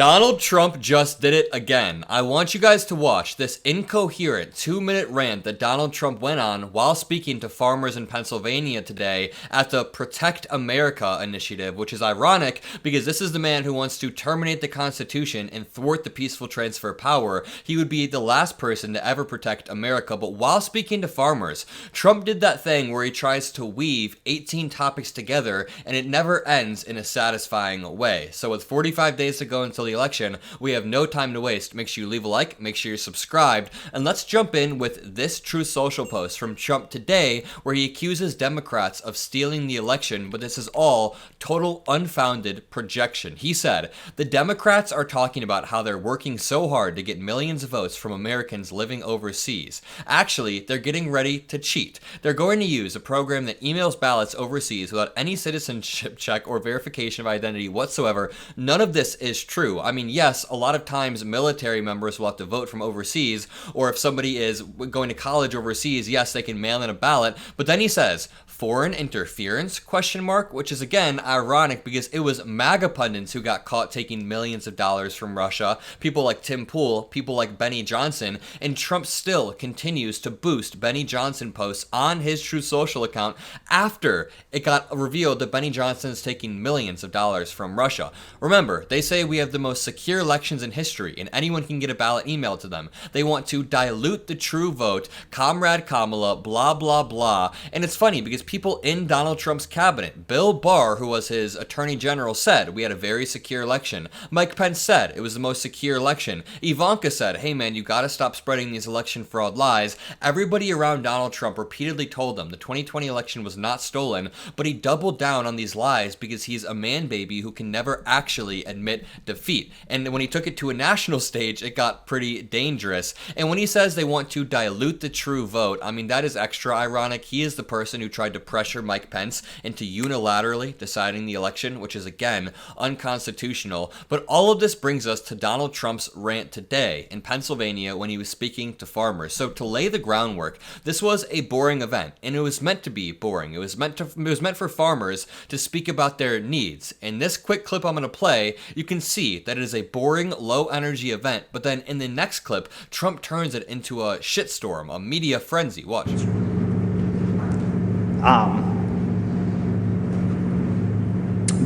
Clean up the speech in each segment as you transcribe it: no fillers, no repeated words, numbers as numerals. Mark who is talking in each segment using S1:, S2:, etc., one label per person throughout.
S1: Donald Trump just did it again. I want you guys to watch this incoherent 2-minute rant that Donald Trump went on while speaking to farmers in Pennsylvania today at the Protect America initiative, which is ironic because this is the man who wants to terminate the Constitution and thwart the peaceful transfer of power. He would be the last person to ever protect America, but while speaking to farmers, Trump did that thing where he tries to weave 18 topics together and it never ends in a satisfying way. So with 45 days to go until the election, we have no time to waste. Make sure you leave a like, make sure you're subscribed, and let's jump in with this Truth Social post from Trump today where he accuses Democrats of stealing the election, but this is all total unfounded projection. He said, the Democrats are talking about how they're working so hard to get millions of votes from Americans living overseas. Actually, they're getting ready to cheat. They're going to use a program that emails ballots overseas without any citizenship check or verification of identity whatsoever. None of this is true. I mean, yes, a lot of times military members will have to vote from overseas, or if somebody is going to college overseas, yes, they can mail in a ballot. But then he says, foreign interference, question mark, which is again ironic because it was MAGA pundits who got caught taking millions of dollars from Russia, people like Tim Pool, people like Benny Johnson, and Trump still continues to boost Benny Johnson posts on his Truth Social account after it got revealed that Benny Johnson is taking millions of dollars from Russia. Remember, they say we have the most secure elections in history and anyone can get a ballot emailed to them. They want to dilute the true vote, Comrade Kamala, blah, blah, blah. And it's funny because people in Donald Trump's cabinet, Bill Barr, who was his attorney general, said we had a very secure election. Mike Pence said it was the most secure election. Ivanka said, hey man, you gotta stop spreading these election fraud lies. Everybody around Donald Trump repeatedly told them the 2020 election was not stolen, but he doubled down on these lies because he's a man baby who can never actually admit defeat. And when he took it to a national stage, it got pretty dangerous. And when he says they want to dilute the true vote, I mean, that is extra ironic. He is the person who tried to pressure Mike Pence into unilaterally deciding the election, which is again unconstitutional. But all of this brings us to Donald Trump's rant today in Pennsylvania when he was speaking to farmers. So to lay the groundwork, this was a boring event, and it was meant to be boring. It was meant for farmers to speak about their needs. In this quick clip I'm going to play, you can see that it is a boring, low-energy event, but then in the next clip, Trump turns it into a shitstorm, a media frenzy. Watch.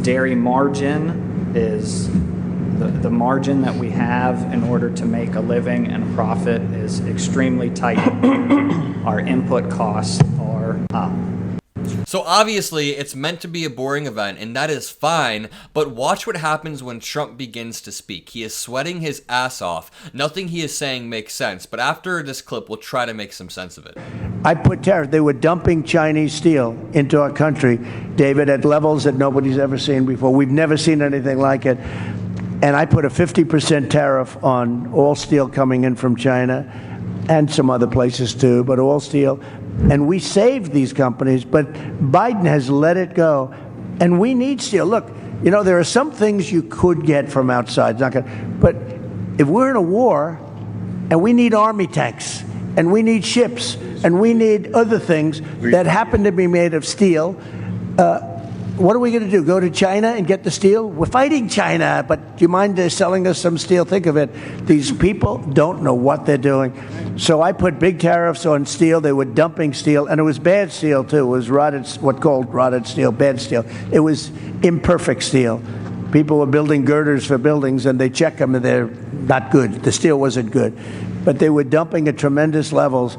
S2: Dairy margin is the margin that we have in order to make a living and a profit is extremely tight. Our input costs are up.
S1: So obviously it's meant to be a boring event, and that is fine, but watch what happens when Trump begins to speak. He is sweating his ass off. Nothing he is saying makes sense, but after this clip, we'll try to make some sense of it.
S3: I put tariff. They were dumping Chinese steel into our country, David, at levels that nobody's ever seen before. We've never seen anything like it. And I put a 50% tariff on all steel coming in from China and some other places too, but all steel. And we saved these companies, but Biden has let it go. And we need steel. Look, you know, there are some things you could get from outside. It's not gonna, but if we're in a war and we need army tanks and we need ships and we need other things that happen to be made of steel, what are we going to do? Go to China and get the steel? We're fighting China, but do you mind selling us some steel? Think of it. These people don't know what they're doing. So I put big tariffs on steel. They were dumping steel, and it was bad steel, too. It was rotted steel, bad steel. It was imperfect steel. People were building girders for buildings, and they check them, and they're not good. The steel wasn't good. But they were dumping at tremendous levels,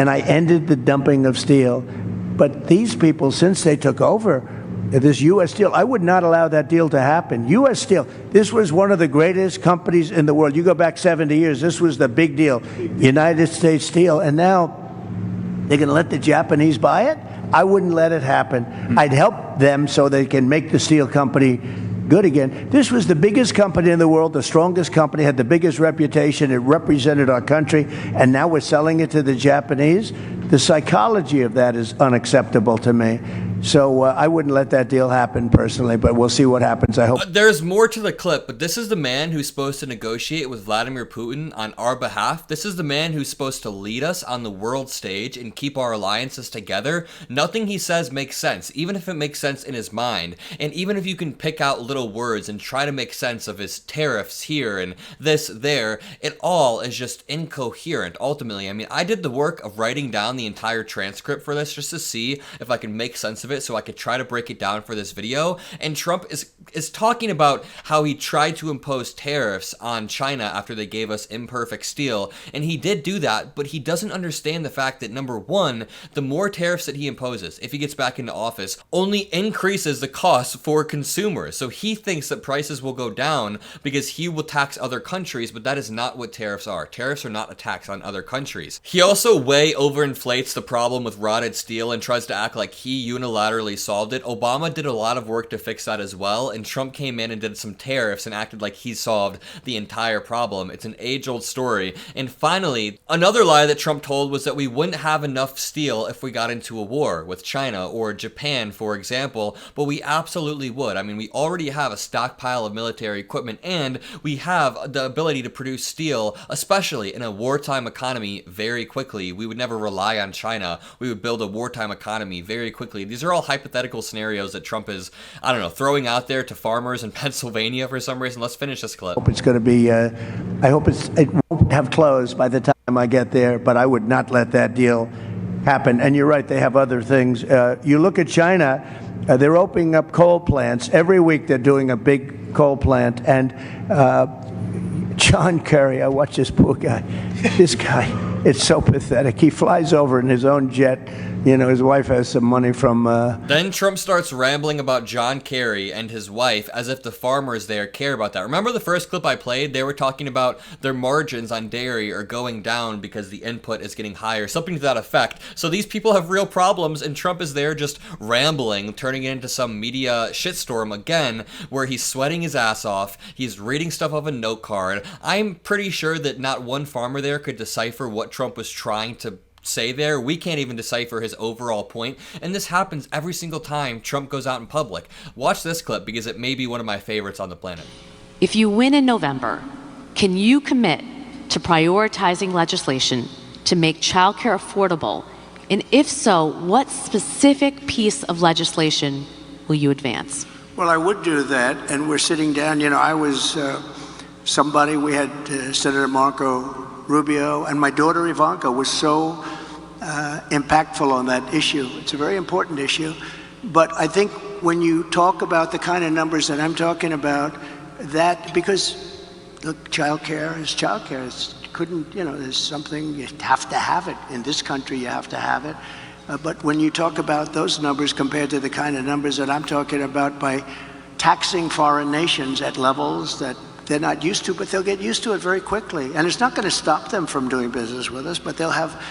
S3: and I ended the dumping of steel. But these people, since they took over, this U.S. Steel, I would not allow that deal to happen. U.S. Steel, this was one of the greatest companies in the world. You go back 70 years, this was the big deal. United States Steel, and now they're going to let the Japanese buy it? I wouldn't let it happen. I'd help them so they can make the steel company good again. This was the biggest company in the world, the strongest company, had the biggest reputation. It represented our country, and now we're selling it to the Japanese. The psychology of that is unacceptable to me. So I wouldn't let that deal happen personally, but we'll see what happens. I hope.
S1: There's more to the clip, but this is the man who's supposed to negotiate with Vladimir Putin on our behalf. This is the man who's supposed to lead us on the world stage and keep our alliances together. Nothing he says makes sense, even if it makes sense in his mind. And even if you can pick out little words and try to make sense of his tariffs here and this there, it all is just incoherent ultimately. I mean, I did the work of writing down the entire transcript for this just to see if I can make sense of it so I could try to break it down for this video. And Trump is talking about how he tried to impose tariffs on China after they gave us imperfect steel, and he did do that, but he doesn't understand the fact that, number one, the more tariffs that he imposes, if he gets back into office, only increases the cost for consumers. So he thinks that prices will go down because he will tax other countries, but that is not what tariffs are. Tariffs are not a tax on other countries. He also way overinflates the problem with rotted steel and tries to act like he unilaterally solved it. Obama did a lot of work to fix that as well, and Trump came in and did some tariffs and acted like he solved the entire problem. It's an age-old story. And finally, another lie that Trump told was that we wouldn't have enough steel if we got into a war with China or Japan, for example, but we absolutely would. I mean, we already have a stockpile of military equipment, and we have the ability to produce steel, especially in a wartime economy, very quickly. We would never rely on China. We would build a wartime economy very quickly. These are all hypothetical scenarios that Trump is, I don't know, throwing out there to farmers in Pennsylvania for some reason. Let's finish this clip.
S3: I hope it's going to be, I hope it won't have closed by the time I get there, but I would not let that deal happen. And you're right, they have other things. You look at China, they're opening up coal plants. Every week they're doing a big coal plant. And John Kerry, I watch this poor guy. This guy, it's so pathetic. He flies over in his own jet. You know, his wife has some money from...
S1: Then Trump starts rambling about John Kerry and his wife as if the farmers there care about that. Remember the first clip I played? They were talking about their margins on dairy are going down because the input is getting higher, something to that effect. So these people have real problems, and Trump is there just rambling, turning it into some media shitstorm again, where he's sweating his ass off, he's reading stuff off a note card. I'm pretty sure that not one farmer there could decipher what Trump was trying to say there. We can't even decipher his overall point, and this happens every single time Trump goes out in public. Watch this clip because it may be one of my favorites on the planet.
S4: If you win in November, can you commit to prioritizing legislation to make childcare affordable? And if so, what specific piece of legislation will you advance?
S3: Well, I would do that, and we're sitting down. You know, I was somebody, we had Senator Marco Rubio, and my daughter Ivanka was so impactful on that issue. It's a very important issue. But I think when you talk about the kind of numbers that I'm talking about, that, because look, childcare is childcare. It's couldn't, you know, there's something, you have to have it. In this country, you have to have it. But when you talk about those numbers compared to the kind of numbers that I'm talking about by taxing foreign nations at levels that they're not used to, but they'll get used to it very quickly. And it's not going to stop them from doing business with us, but they'll have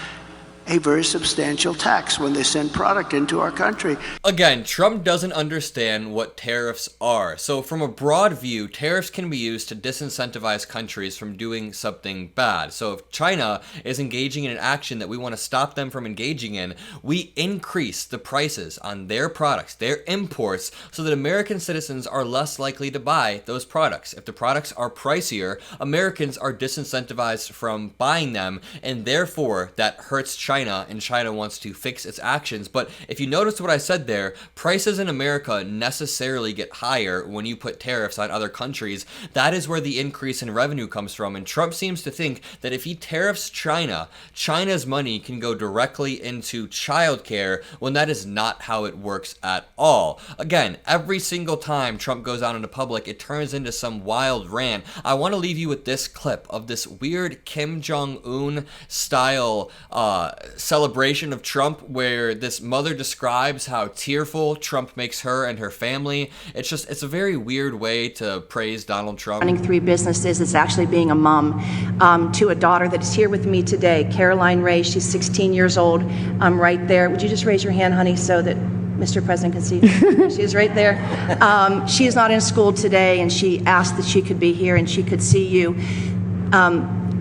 S3: a very substantial tax when they send product into our country.
S1: Again, Trump doesn't understand what tariffs are. So from a broad view, tariffs can be used to disincentivize countries from doing something bad. So if China is engaging in an action that we want to stop them from engaging in, we increase the prices on their products, their imports, so that American citizens are less likely to buy those products. If the products are pricier, Americans are disincentivized from buying them, and therefore that hurts China, and China wants to fix its actions. But if you notice what I said there, prices in America necessarily get higher when you put tariffs on other countries. That is where the increase in revenue comes from, and Trump seems to think that if he tariffs China, China's money can go directly into childcare, when that is not how it works at all. Again, every single time Trump goes out into public, it turns into some wild rant. I want to leave you with this clip of this weird Kim Jong-un style celebration of Trump, where this mother describes how tearful Trump makes her and her family. It's a very weird way to praise Donald Trump.
S5: Running 3 businesses, it's actually being a mom to a daughter that is here with me today, Caroline Ray. She's 16 years old. Right there. Would you just raise your hand, honey, so that Mr. President can see? She is right there. She is not in school today, and she asked that she could be here and she could see you.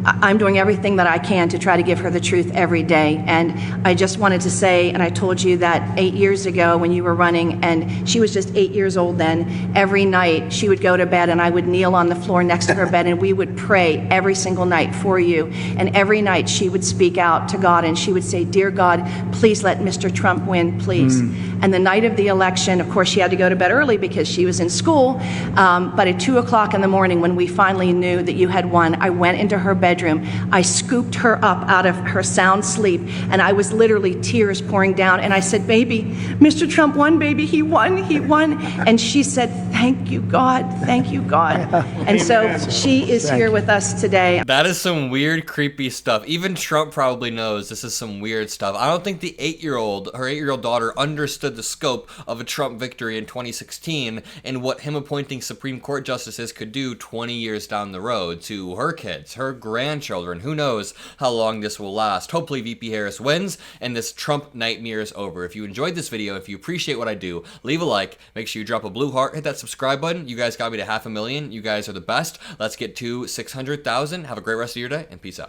S5: I'm doing everything that I can to try to give her the truth every day. And I just wanted to say, and I told you that 8 years ago when you were running, and she was just 8 years old then, every night she would go to bed and I would kneel on the floor next to her bed and we would pray every single night for you. And every night she would speak out to God and she would say, "Dear God, please let Mr. Trump win, please." And the night of the election, of course, she had to go to bed early because she was in school. But at 2 o'clock in the morning, when we finally knew that you had won, I went into her bedroom. I scooped her up out of her sound sleep, and I was literally tears pouring down. And I said, "Baby, Mr. Trump won, baby. He won, he won." And she said, "Thank you, God. Thank you, God." And so she is here with us today.
S1: That is some weird, creepy stuff. Even Trump probably knows this is some weird stuff. I don't think the her 8-year-old daughter understood the scope of a Trump victory in 2016 and what him appointing Supreme Court justices could do 20 years down the road to her kids, her grandchildren. Who knows how long this will last. Hopefully VP Harris wins and this Trump nightmare is over. If you enjoyed this video, if you appreciate what I do, leave a like, make sure you drop a blue heart, hit that subscribe button. You guys got me to 500,000. You guys are the best. Let's get to 600,000. Have a great rest of your day and peace out.